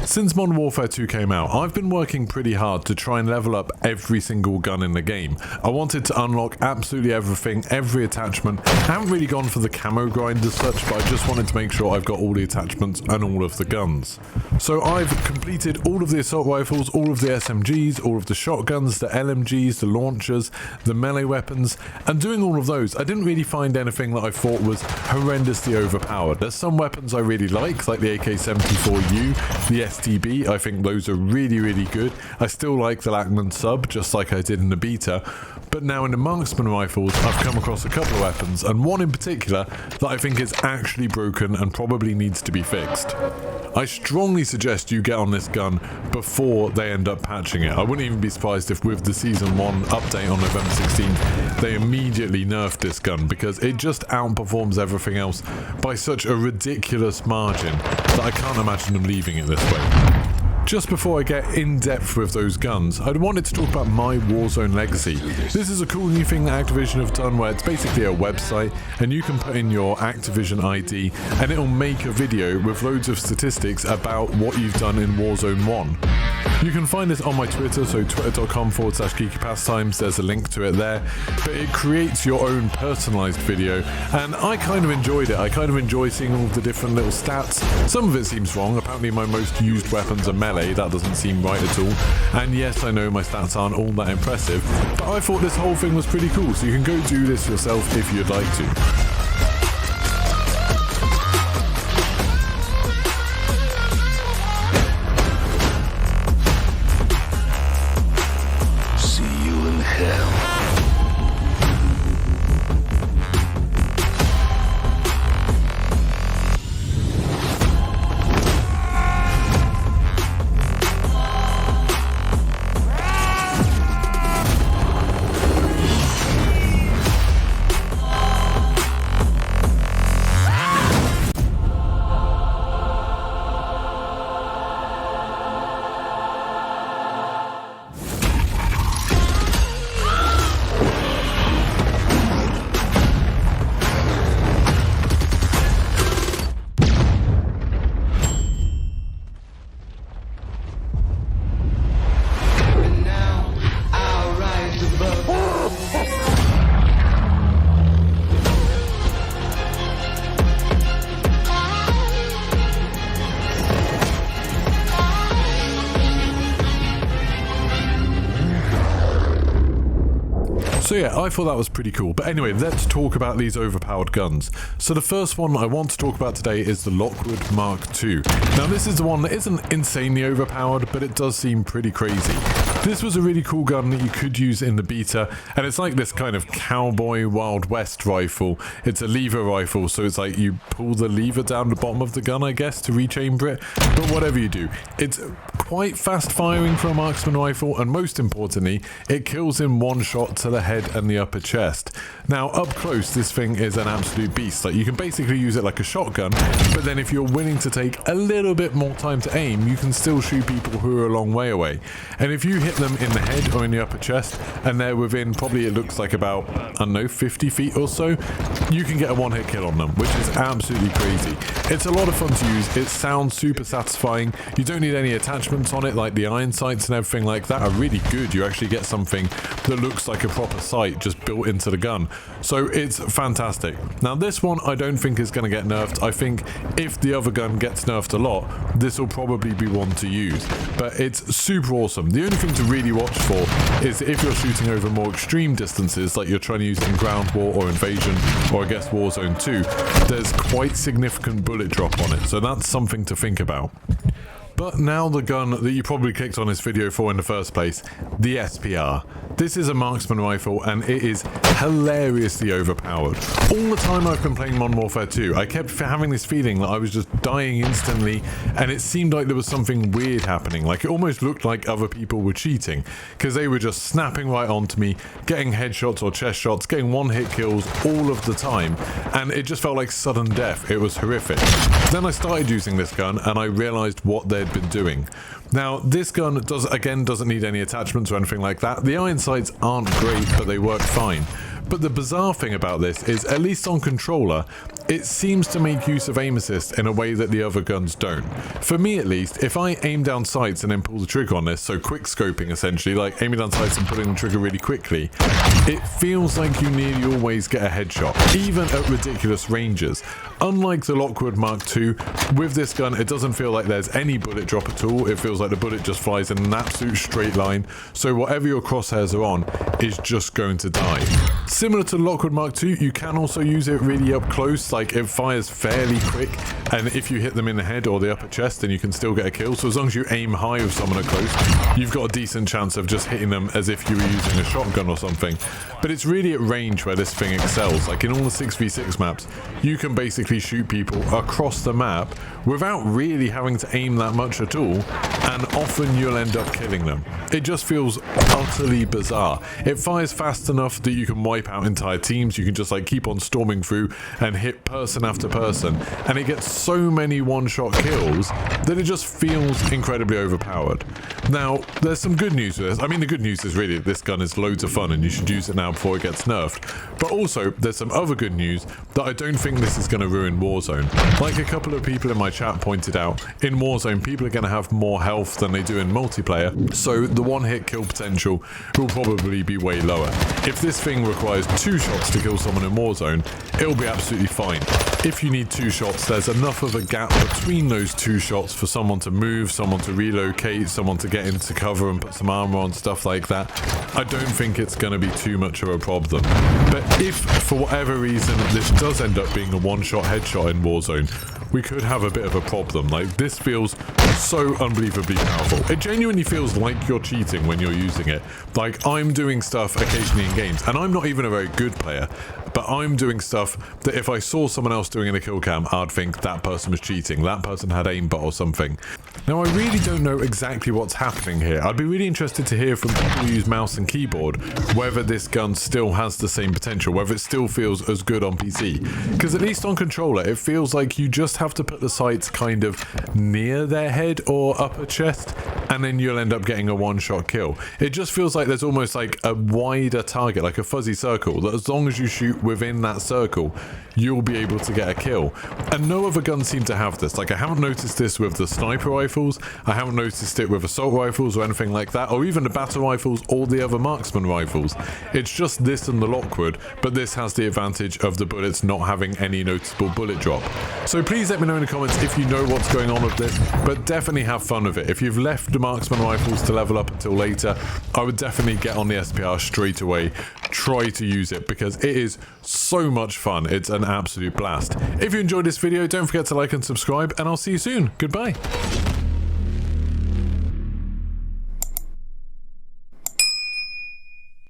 Since Modern Warfare 2 came out, I've been working pretty hard to try and level up every single gun in the game. I wanted to unlock absolutely everything, every attachment. I haven't really gone for the camo grind as such, but I just wanted to make sure I've got all the attachments and all of the guns. So I've completed all of the assault rifles, all of the SMGs, all of the shotguns, the LMGs, the launchers, the melee weapons, and doing all of those, I didn't really find anything that I thought was horrendously overpowered. There's some weapons I really like the AK-74U, the STB. I think those are really good. I still like the Lackman sub, just like I did in the beta. But now in the marksman rifles, I've come across a couple of weapons, and one in particular that I think is actually broken and probably needs to be fixed. I strongly suggest you get on this gun before they end up patching it. I wouldn't even be surprised if with the Season 1 update on November 16th, they immediately nerfed this gun, because it just outperforms everything else by such a ridiculous margin that I can't imagine them leaving it this way. Just before I get in depth with those guns, I wanted to talk about My Warzone Legacy. This is a cool new thing that Activision have done where it's basically a website and you can put in your Activision ID and it'll make a video with loads of statistics about what you've done in Warzone 1. You can find this on my Twitter, so twitter.com/geekypastimes, there's a link to it there, but it creates your own personalized video, and I kind of enjoyed it. I kind of enjoy seeing all the different little stats. Some of it seems wrong. Apparently my most used weapons are melee, that doesn't seem right at all, and yes, I know my stats aren't all that impressive, but I thought this whole thing was pretty cool, so you can go do this yourself if you'd like to. So yeah, I thought that was pretty cool. But anyway, let's talk about these overpowered guns. So the first one I want to talk about today is the Lockwood Mark II. Now this is the one that isn't insanely overpowered, but it does seem pretty crazy. This was a really cool gun that you could use in the beta, and it's like this kind of cowboy Wild West rifle. It's a lever rifle, so it's like you pull the lever down the bottom of the gun, I guess, to rechamber it. But whatever you do, it's quite fast firing for a marksman rifle, and most importantly, it kills in one shot to the head and the upper chest. Now up close, this thing is an absolute beast. Like, you can basically use it like a shotgun, but then if you're willing to take a little bit more time to aim, you can still shoot people who are a long way away. And if you hit them in the head or in the upper chest and they're within, probably it looks like about, I don't know, 50 feet or so, you can get a one-hit kill on them, which is absolutely crazy. It's a lot of fun to use. It sounds super satisfying. You don't need any attachments on it, like the iron sights and everything like that are really good. You actually get something that looks like a proper sight just built into the gun. So it's fantastic. Now this one I don't think is going to get nerfed. I think if the other gun gets nerfed a lot, this will probably be one to use. But it's super awesome. The only thing to really watch for is if you're shooting over more extreme distances, like you're trying to use it in Ground War or Invasion, or I guess Warzone 2, there's quite significant bullet drop on it. So that's something to think about. But now the gun that you probably clicked on this video for in the first place, the SPR. This is a marksman rifle and it is hilariously overpowered. All the time I've been playing Modern Warfare 2, I kept having this feeling that I was just dying instantly, and it seemed like there was something weird happening. Like, it almost looked like other people were cheating, because they were just snapping right onto me, getting headshots or chest shots, getting one-hit kills all of the time, and it just felt like sudden death. It was horrific. Then I started using this gun and I realized what they'd been doing. Now this gun doesn't need any attachments or anything like that. The iron sights aren't great, but they work fine. But the bizarre thing about this is, at least on controller, it seems to make use of aim assist in a way that the other guns don't. For me at least, if I aim down sights and then pull the trigger on this, so quick scoping essentially, like aiming down sights and pulling the trigger really quickly, it feels like you nearly always get a headshot, even at ridiculous ranges. Unlike the Lockwood Mark II, with this gun it doesn't feel like there's any bullet drop at all. It feels like the bullet just flies in an absolute straight line, so whatever your crosshairs are on is just going to die. Similar to the Lockwood Mark II, you can also use it really up close, like it fires fairly quick, and if you hit them in the head or the upper chest then you can still get a kill. So as long as you aim high with someone at close, you've got a decent chance of just hitting them as if you were using a shotgun or something. But it's really at range where this thing excels. Like in all the 6v6 maps, you can basically shoot people across the map without really having to aim that much at all, and often you'll end up killing them. It just feels utterly bizarre. It fires fast enough that you can wipe out entire teams. You can just like keep on storming through and hit person after person, and it gets so many one-shot kills that it just feels incredibly overpowered. Now, there's some good news with this. I mean, the good news is really that this gun is loads of fun and you should use it now before it gets nerfed. But also, there's some other good news that I don't think this is going to ruin Warzone. Like a couple of people in my chat pointed out, in Warzone, people are going to have more health than they do in multiplayer, so the one-hit kill potential will probably be way lower. If this thing requires 2 shots to kill someone in Warzone, it'll be absolutely fine. If you need 2 shots, there's enough of a gap between those 2 shots for someone to move, someone to relocate, someone to get into cover and put some armor on, stuff like that. I don't think it's going to be too much of a problem. But if, for whatever reason, this does end up being a one-shot headshot in Warzone, we could have a bit of a problem. Like, this feels so unbelievably powerful. It genuinely feels like you're cheating when you're using it. Like, I'm doing stuff occasionally in games, and I'm not even a very good player, but I'm doing stuff that if I saw someone else doing in a kill cam, I'd think that person was cheating, that person had aimbot or something. Now, I really don't know exactly what's happening here. I'd be really interested to hear from people who use mouse and keyboard whether this gun still has the same potential, whether it still feels as good on PC. Because at least on controller, it feels like you just have to put the sights kind of near their head or upper chest, and then you'll end up getting a one-shot kill. It just feels like there's almost like a wider target, like a fuzzy circle, that as long as you shoot within that circle, you'll be able to get a kill. And no other guns seem to have this. Like, I haven't noticed this with the sniper rifles, I haven't noticed it with assault rifles or anything like that, or even the battle rifles or the other marksman rifles. It's just this and the Lockwood, but this has the advantage of the bullets not having any noticeable bullet drop. So please let me know in the comments if you know what's going on with this, but definitely have fun with it. If you've left the marksman rifles to level up until later, I would definitely get on the SPR straight away. Try to use it because it is so much fun. It's an absolute blast. If you enjoyed this video, don't forget to like and subscribe, and I'll see you soon. Goodbye.